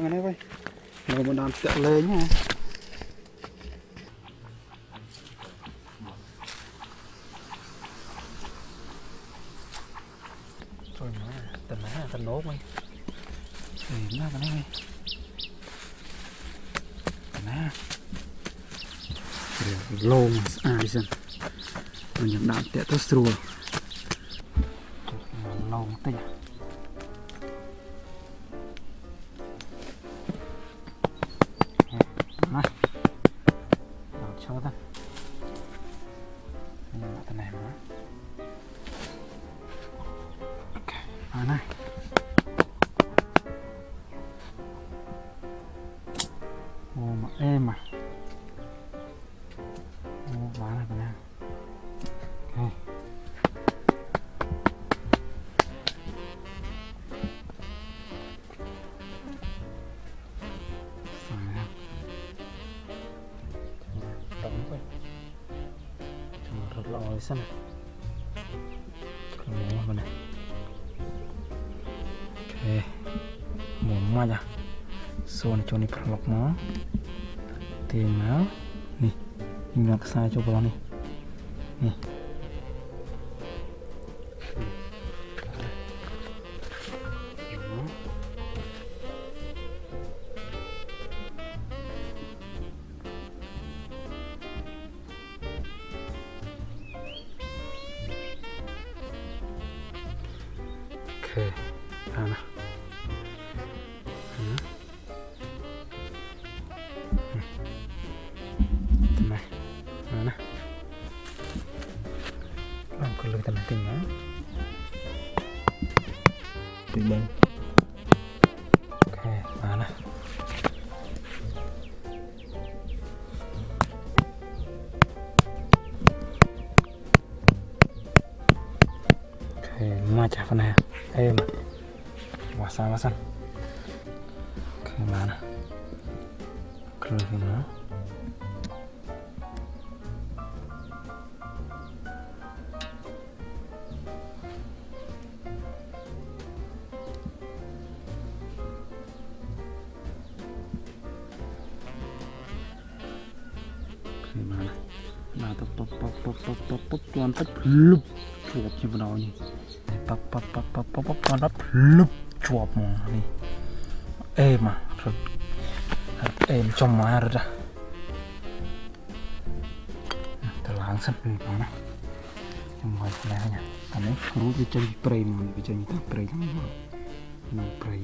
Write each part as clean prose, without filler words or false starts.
chọn cái này vậy rồi một đòn tẹo lên nha rồi nó tầm nốt mày thì nó cái này nè lông ai xem mình nhận đạn tẹo tốt rồi lông tê này đọc cho ta cái này nữa ok này ô mà êm à ô bán này nè ok rồi xem này con này ok muốn mà nha son cho này lọc nó tiền máu nè nhìn lọc sai cho con này nè ok à nè tầm này à nè làm con lưới tầm này tình nhá tùy bên ok à nè ok mà chả phần này êm quả sao xanh ok mà nè cười thì nó mà tập toàn tập lụp chuột như vào nhỉ tập toàn tập lụp chuột mà đi êm mà rồi êm trong má rồi ra từ láng sắp về vào này trong ngoài này nha anh ấy rút cái chân spray mà cái chân spray lắm mà spray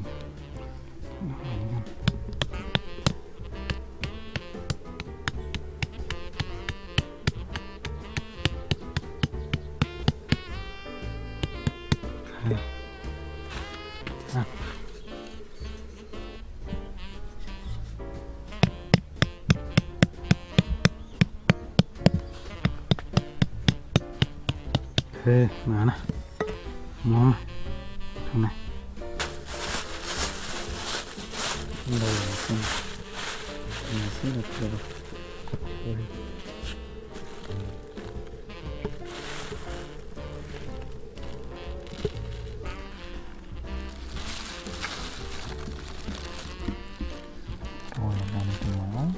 ok mà này món trong này đây xem này sẽ được rồi làm cái món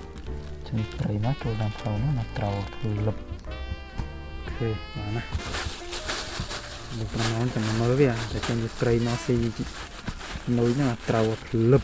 chân trái nó trôi làm phao nó trâu lụp ok mà này được món cho nó mới về để chân spray nó xì núi nó trâu lụp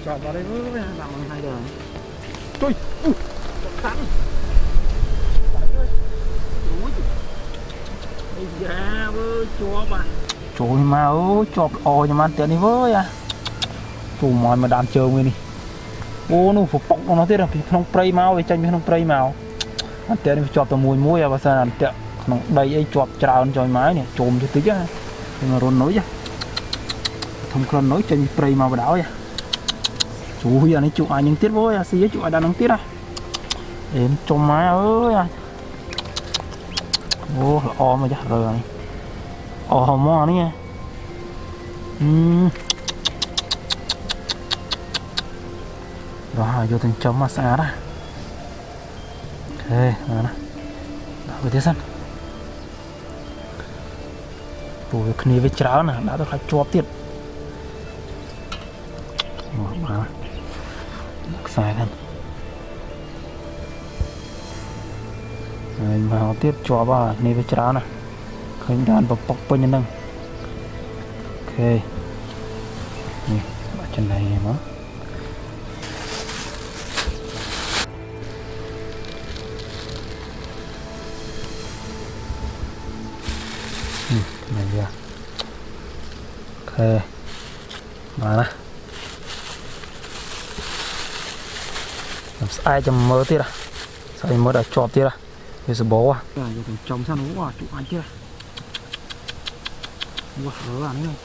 chọn vào đây với làm bằng 2 giờ. Trời, sẵn. Ây da ơi, chọp à. Trời mà ơi, chọp ồ nhưng mà tiền đi với à. chù mỏi mà đàn chơi nguyên đi ô nó phục bọc nó thế là không spray máu với tranh không spray máu anh tẹo đi chọp tao mùi muối à và sao anh tẹo nó đây ấy chọp trào cho máy này chùm cho tí á nhưng mà rôn nổi chứ không còn nổi tranh spray máu vào đảo vậy chú giờ này chụp ai những tiết với xí với chụp ai đang nắng tiết à em cho má ơi ô o mà chắc rồi o mò nữa nha rồi vô thành chấm mà xa đó ok đó nè với thế sân tụi khni với cháo nè đã được khai chọp tiệt mà xài thân mà họ tiết chọp vào khni với cháo nè khơi đàn bọc bọc bên nhân nâng ok nè chân này nó này chưa ok mà nè làm sai cho mơ tiết à sao mơ đã chọp tiết à bây giờ bố à rồi giờ trồng sang nó chụp anh tiết à wow, ở này